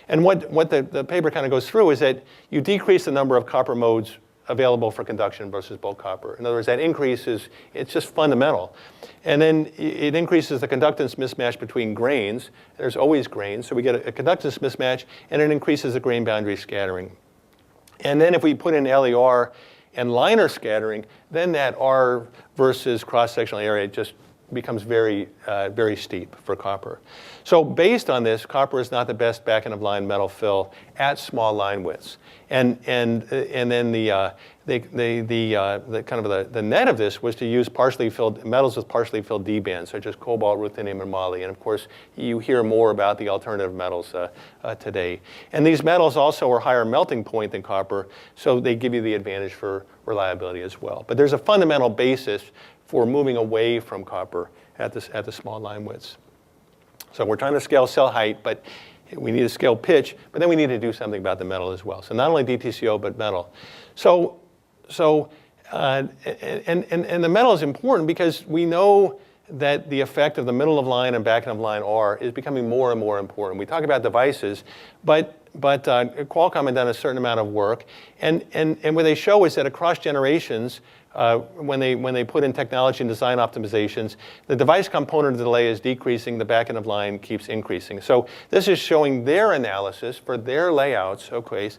And what the paper kind of goes through is that you decrease the number of copper modes available for conduction versus bulk copper. In other words, that increases, it's just fundamental. And then it increases the conductance mismatch between grains. There's always grains, so we get a conductance mismatch, and it increases the grain boundary scattering. And then if we put in LER and liner scattering, then that R versus cross-sectional area just becomes very steep for copper. So based on this, copper is not the best back-end of line metal fill at small line widths. And then the net of this was to use partially filled metals with partially filled D bands, such as cobalt, ruthenium, and moly. And of course, you hear more about the alternative metals today. And these metals also are higher melting point than copper, so they give you the advantage for reliability as well. But there's a fundamental basis for moving away from copper at the small line widths. So we're trying to scale cell height, but we need to scale pitch, but then we need to do something about the metal as well. So not only DTCO, but metal. And the metal is important because we know that the effect of the middle of line and back end of line R is becoming more and more important. We talk about devices, but Qualcomm had done a certain amount of work, and what they show is that across generations, when they put in technology and design optimizations, the device component delay is decreasing, the back end of line keeps increasing. So this is showing their analysis for their layouts, okay,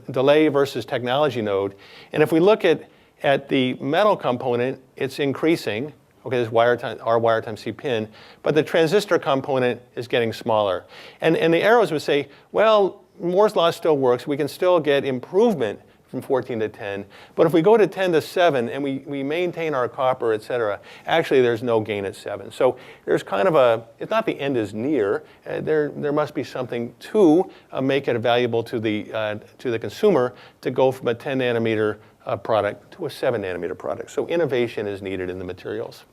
delay versus technology node. And if we look at the metal component, it's increasing. Okay, this R wire times C pin, but the transistor component is getting smaller. And the arrows would say, well, Moore's law still works. We can still get improvement from 14 to 10. But if we go to 10 to 7 and we maintain our copper, et cetera, actually there's no gain at 7. So there's kind of it's not the end is near. There must be something to make it valuable to the consumer to go from a 10 nanometer product to a 7 nanometer product. So innovation is needed in the materials.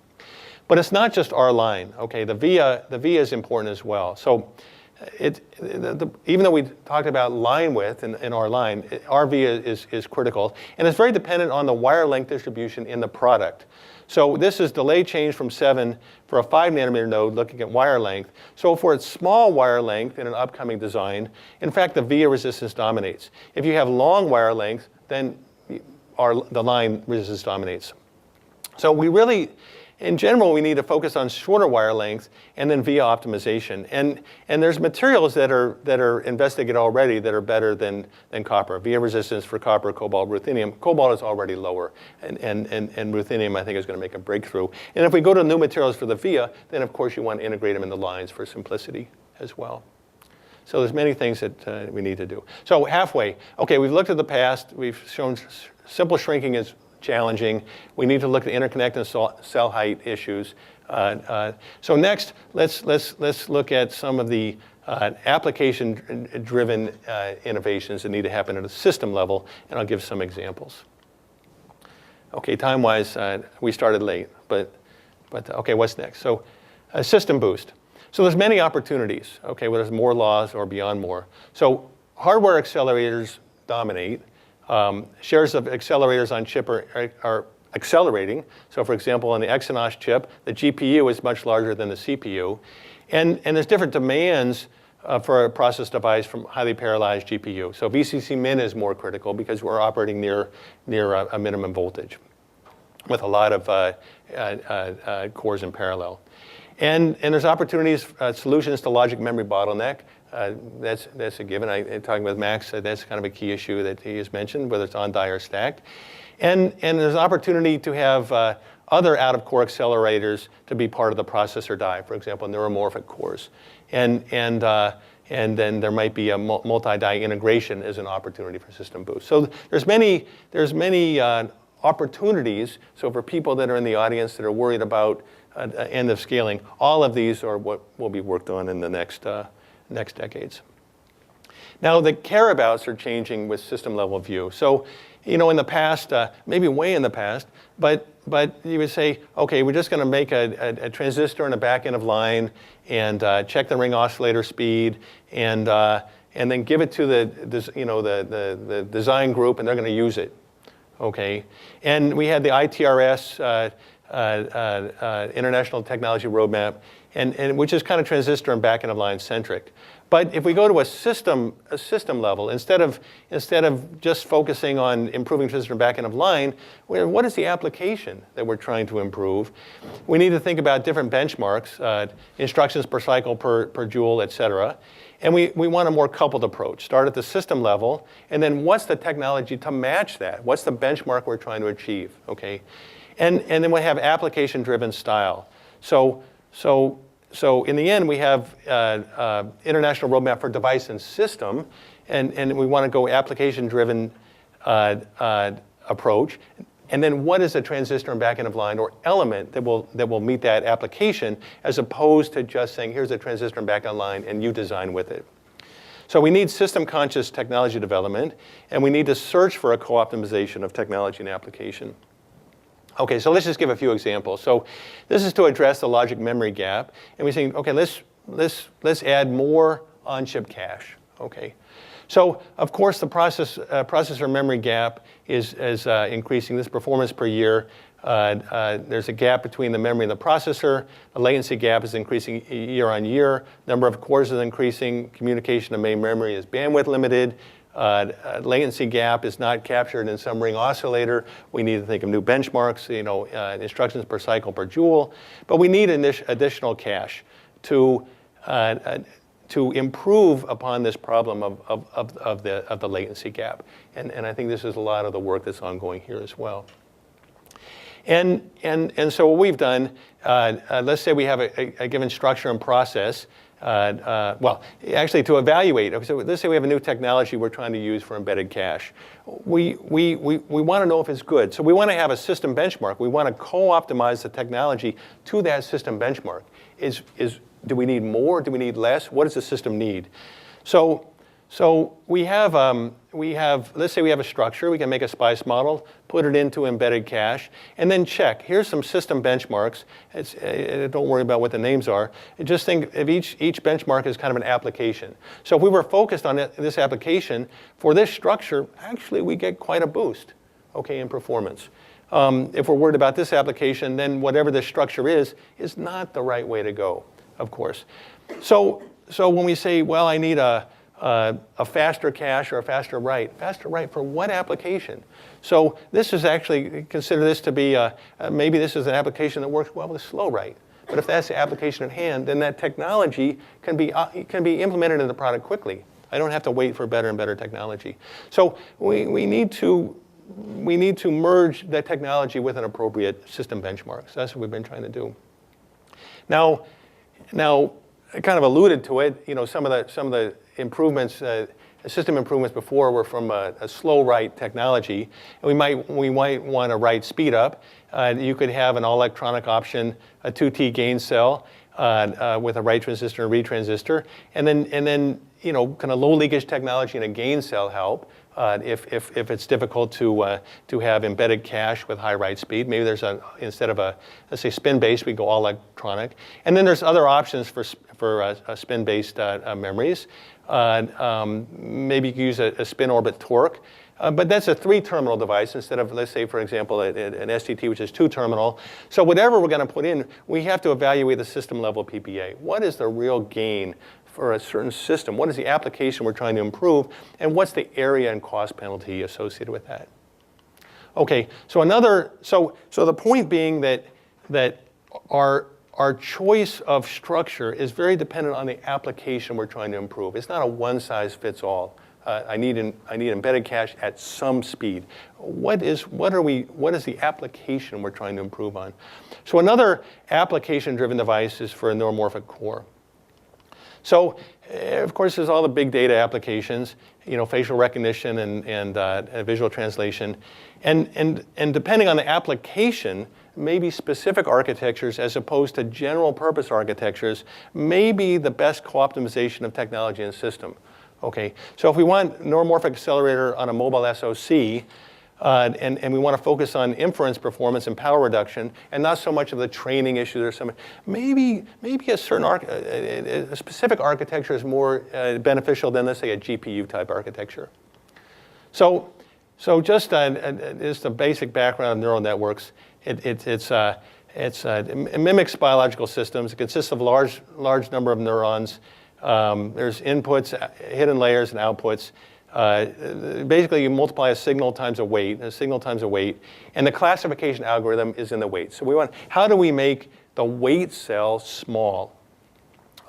But it's not just our line, okay? The via is important as well. So even though we talked about line width in our line, our via is critical. And it's very dependent on the wire length distribution in the product. So this is delay change from 7 for a 5 nanometer node looking at wire length. So for its small wire length in an upcoming design, in fact, the via resistance dominates. If you have long wire length, then the line resistance dominates. So we really in general, we need to focus on shorter wire length and then via optimization. And there's materials that are investigated already that are better than copper. Via resistance for copper, cobalt, ruthenium. Cobalt is already lower, and ruthenium, I think, is going to make a breakthrough. And if we go to new materials for the via, then of course you want to integrate them in the lines for simplicity as well. So there's many things that we need to do. So halfway, okay, we've looked at the past. We've shown simple shrinking is challenging. We need to look at interconnect and cell height issues. So next, let's look at some of the application-driven innovations that need to happen at a system level, and I'll give some examples. Okay, time-wise, we started late, but okay, what's next? So a system boost. So there's many opportunities, okay, whether there's more laws or beyond more. So hardware accelerators dominate. Shares of accelerators on chip are accelerating. So for example, on the Exynos chip, the GPU is much larger than the CPU. And there's different demands for a process device from highly parallelized GPU. So VCC min is more critical because we're operating near a minimum voltage with a lot of cores in parallel. And there's opportunities, solutions to logic memory bottleneck. That's a given. Talking with Max, that's kind of a key issue that he has mentioned, whether it's on die or stacked. And there's an opportunity to have other out-of-core accelerators to be part of the processor die, for example, neuromorphic cores. And then there might be a multi-die integration as an opportunity for system boost. So there's many opportunities. So for people that are in the audience that are worried about end of scaling, all of these are what will be worked on in the next decades. Now the careabouts are changing with system level view. So, in the past, maybe way in the past, but you would say, okay, we're just going to make a transistor in the back end of line and check the ring oscillator speed and then give it to the design group and they're going to use it, okay? And we had the ITRS. International Technology Roadmap, and which is kind of transistor and back end of line centric. But if we go to a system level, instead of just focusing on improving transistor and back end of line, what is the application that we're trying to improve? We need to think about different benchmarks, instructions per cycle, per joule, et cetera. And we want a more coupled approach. Start at the system level, and then what's the technology to match that? What's the benchmark we're trying to achieve, okay? And then we have application-driven style. So in the end, we have international roadmap for device and system, and we want to go application-driven approach. And then what is a transistor and back end of line or element that will meet that application, as opposed to just saying, here's a transistor and back end line, and you design with it. So we need system-conscious technology development, and we need to search for a co-optimization of technology and application. Okay, so let's just give a few examples. So this is to address the logic memory gap, and we're saying, okay, let's add more on-chip cache. Okay, so of course the processor memory gap is increasing. This performance per year. There's a gap between the memory and the processor. The latency gap is increasing year on year. Number of cores is increasing. Communication to main memory is bandwidth limited. Latency gap is not captured in some ring oscillator. We need to think of new benchmarks, instructions per cycle per joule. But we need additional cache to improve upon this problem of the latency gap. And I think this is a lot of the work that's ongoing here as well. And so what we've done, let's say we have a given structure and process. Well, actually, to evaluate. So let's say we have a new technology we're trying to use for embedded cache. We want to know if it's good. So we want to have a system benchmark. We want to co-optimize the technology to that system benchmark. Do we need more? Do we need less? What does the system need? So we have, let's say we have a structure. We can make a SPICE model, put it into embedded cache, and then check. Here's some system benchmarks. Don't worry about what the names are. Just think of each benchmark as kind of an application. So if we were focused on this application, for this structure, actually we get quite a boost, okay, in performance. If we're worried about this application, then whatever this structure is not the right way to go, of course. So when we say, well, I need a a faster cache or a faster write. Faster write for what application? So this is actually, consider this to be, maybe this is an application that works well with slow write. But if that's the application at hand, then that technology can be implemented in the product quickly. I don't have to wait for better and better technology. So we need to merge that technology with an appropriate system benchmark. So that's what we've been trying to do. Now, I kind of alluded to it. You know, some of the improvements, system improvements before were from a slow write technology. And we might want to write speed up. You could have an all-electronic option, a 2T gain cell with a write transistor and a read transistor, and then you know, kind of low leakage technology and a gain cell help. If it's difficult to have embedded cache with high write speed, maybe there's instead of let's say spin-based, we go all electronic. And then there's other options for spin-based memories. Maybe you can use a spin orbit torque. But that's a 3-terminal device instead of, let's say, for example, an STT, which is 2-terminal. So whatever we're going to put in, we have to evaluate the system level PPA. What is the real gain for a certain system? What is the application we're trying to improve? And what's the area and cost penalty associated with that? Okay, so the point being that our choice of structure is very dependent on the application we're trying to improve. It's not a one-size-fits-all. I need embedded cache at some speed. What is the application we're trying to improve on? So another application-driven device is for a neuromorphic core. So, of course, there's all the big data applications, you know, facial recognition and visual translation, and depending on the application, maybe specific architectures as opposed to general-purpose architectures may be the best co-optimization of technology and system. Okay, so if we want neuromorphic accelerator on a mobile SoC, and we want to focus on inference performance and power reduction, and not so much of the training issues or something, maybe a certain a specific architecture is more beneficial than, let's say, a GPU type architecture. So just the basic background of neural networks. It mimics biological systems. It consists of a large number of neurons. There's inputs, hidden layers, and outputs. Basically, you multiply a signal times a weight, and the classification algorithm is in the weight. So how do we make the weight cell small?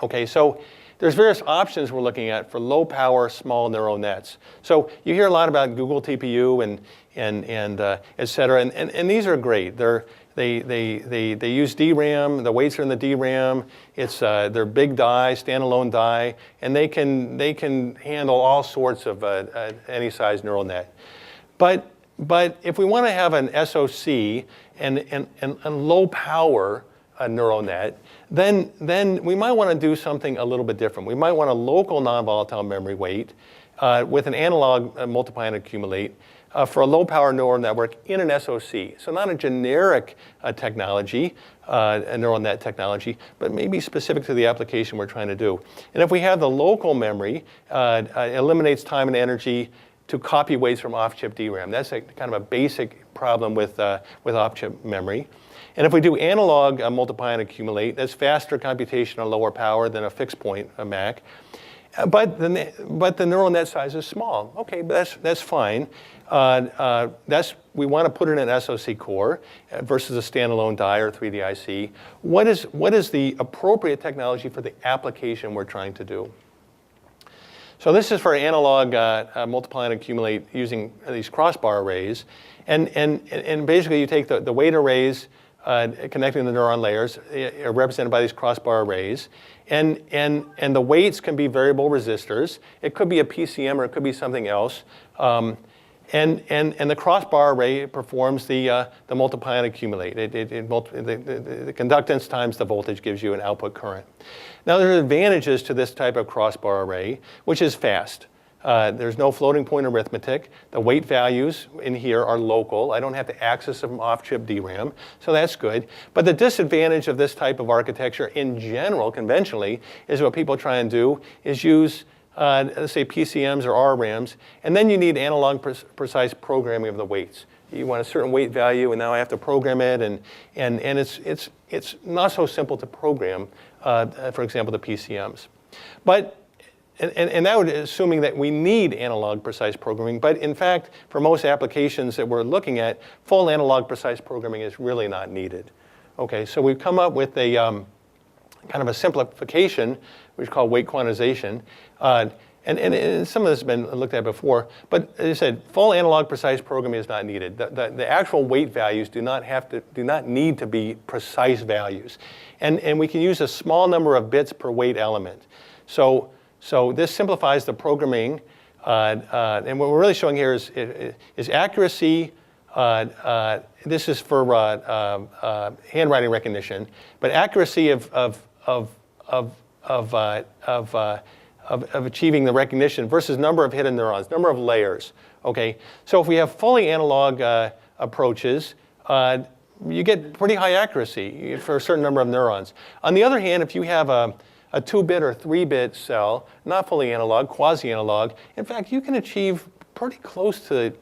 Okay, so there's various options we're looking at for low power, small neural nets. So you hear a lot about Google TPU and et cetera, and these are great. They use DRAM. The weights are in the DRAM. They're big die, standalone die, and they can handle all sorts of any size neural net. But if we want to have an SoC and low power neural net, then we might want to do something a little bit different. We might want a local non-volatile memory weight with an analog multiply and accumulate. For a low-power neural network in an SoC. So not a generic technology, a neural net technology, but maybe specific to the application we're trying to do. And if we have the local memory, it eliminates time and energy to copy weights from off-chip DRAM. That's kind of a basic problem with off-chip memory. And if we do analog multiply and accumulate, that's faster computation on lower power than a fixed point, a MAC. But the neural net size is small. Okay, but that's fine. We want to put it in an SoC core versus a standalone die or 3D IC. What is the appropriate technology for the application we're trying to do? So this is for analog multiply and accumulate using these crossbar arrays, and basically you take the weight arrays connecting the neuron layers are represented by these crossbar arrays. And the weights can be variable resistors. It could be a PCM or it could be something else. And the crossbar array performs the multiply and accumulate. The conductance times the voltage gives you an output current. Now there are advantages to this type of crossbar array, which is fast. There's no floating point arithmetic. The weight values in here are local. I don't have to access them off-chip DRAM, so that's good. But the disadvantage of this type of architecture in general, conventionally, is what people try and do is use, let's say, PCMs or RRAMs, and then you need analog precise programming of the weights. You want a certain weight value, and now I have to program it, and it's not so simple to program, for example, the PCMs. But And that would assuming that we need analog precise programming, but in fact, for most applications that we're looking at, full analog precise programming is really not needed. Okay, so we've come up with a kind of a simplification, which is called weight quantization. And some of this has been looked at before, but as I said, full analog precise programming is not needed. The actual weight values do not need to be precise values, and we can use a small number of bits per weight element. So this simplifies the programming, and what we're really showing here is accuracy. This is for handwriting recognition, but accuracy of achieving the recognition versus number of hidden neurons, number of layers. Okay, so if we have fully analog approaches, you get pretty high accuracy for a certain number of neurons. On the other hand, if you have a 2-bit or 3-bit cell, not fully analog, quasi-analog, in fact, you can achieve pretty close to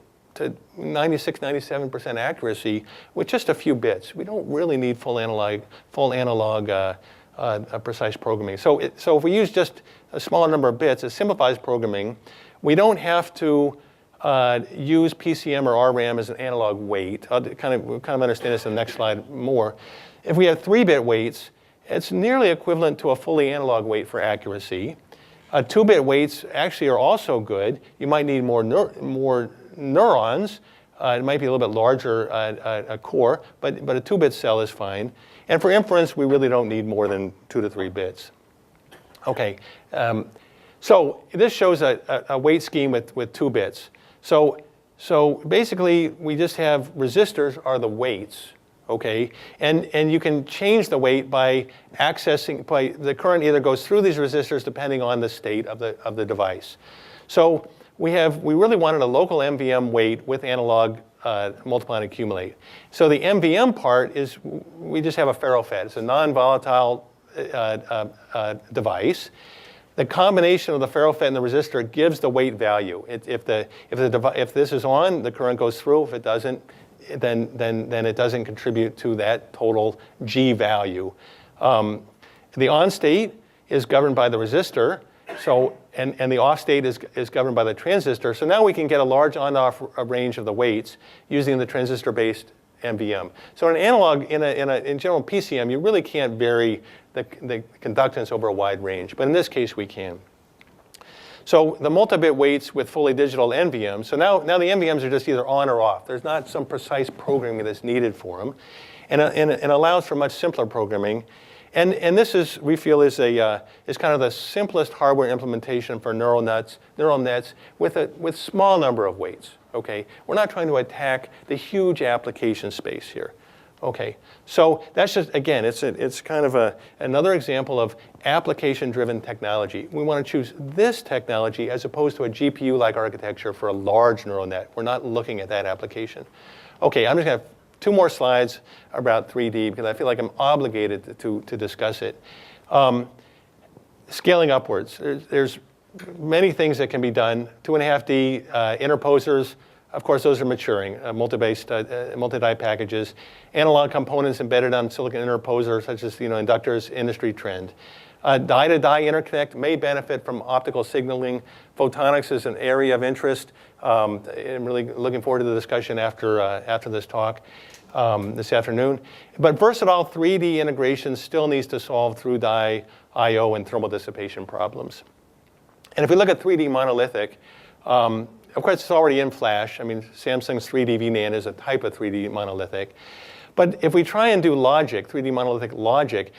96, 97% accuracy with just a few bits. We don't really need full analog precise programming. So if we use just a smaller number of bits, it simplifies programming. We don't have to use PCM or RRAM as an analog weight. We'll kind of understand this in the next slide more. If we have 3-bit weights, it's nearly equivalent to a fully analog weight for accuracy. 2-bit weights actually are also good. You might need more neurons. It might be a little bit larger a core, but a 2-bit cell is fine. And for inference, we really don't need more than 2 to 3 bits. Okay, so this shows a weight scheme with 2 bits. So basically, we just have resistors are the weights. Okay, and you can change the weight by the current either goes through these resistors depending on the state of the device. So we really wanted a local MVM weight with analog multiply and accumulate. So the MVM part is we just have a ferrofet. It's a non-volatile device. The combination of the ferrofet and the resistor gives the weight value. If this is on, the current goes through. If it doesn't, then it doesn't contribute to that total G value. The on state is governed by the resistor, and the off state is governed by the transistor. So now we can get a large on-off range of the weights using the transistor-based MVM. So in analog, in general PCM, you really can't vary the conductance over a wide range, but in this case we can. So the multi-bit weights with fully digital NVMs, so now the NVMs are just either on or off. There's not some precise programming that's needed for them, and it allows for much simpler programming. And this we feel is kind of the simplest hardware implementation for neural nets with small number of weights. Okay, we're not trying to attack the huge application space here. Okay, so that's just, again, it's kind of another example of application-driven technology. We want to choose this technology as opposed to a GPU-like architecture for a large neural net. We're not looking at that application. Okay, I'm just going to have 2 more slides about 3D because I feel like I'm obligated to discuss it. Scaling upwards. There's many things that can be done. 2.5D interposers. Of course, those are maturing, multi-die packages. Analog components embedded on silicon interposers, such as inductors, industry trend. Die-to-die interconnect may benefit from optical signaling. Photonics is an area of interest. I'm really looking forward to the discussion after this talk this afternoon. But versatile 3D integration still needs to solve through die I/O and thermal dissipation problems. And if we look at 3D monolithic, of course, it's already in flash. I mean, Samsung's 3D VNAND is a type of 3D monolithic. But if we try and do logic, 3D monolithic logic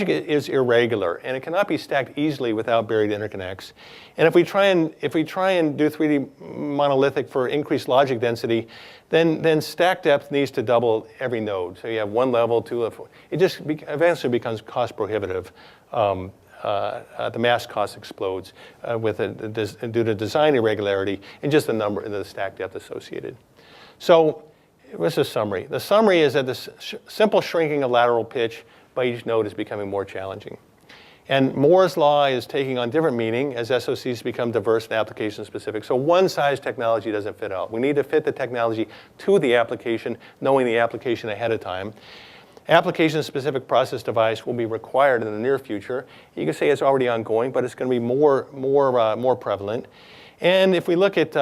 is irregular, and it cannot be stacked easily without buried interconnects. And if we try and do 3D monolithic for increased logic density, then stack depth needs to double every node. So you have 1 level, 2 level. It just eventually becomes cost prohibitive. The mass cost explodes due to design irregularity and just the number and the stack depth associated. So what's the summary? The summary is that the simple shrinking of lateral pitch by each node is becoming more challenging. And Moore's law is taking on different meaning as SoCs become diverse and application specific. So one size technology doesn't fit out. We need to fit the technology to the application, knowing the application ahead of time. Application-specific process device will be required in the near future. You can say it's already ongoing, but it's going to be more prevalent. And if we look at,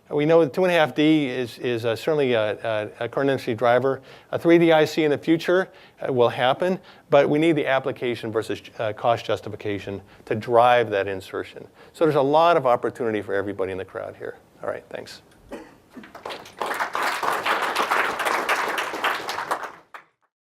we know that 2.5D is certainly a current industry driver. A 3D IC in the future will happen, but we need the application versus cost justification to drive that insertion. So there's a lot of opportunity for everybody in the crowd here. All right, thanks.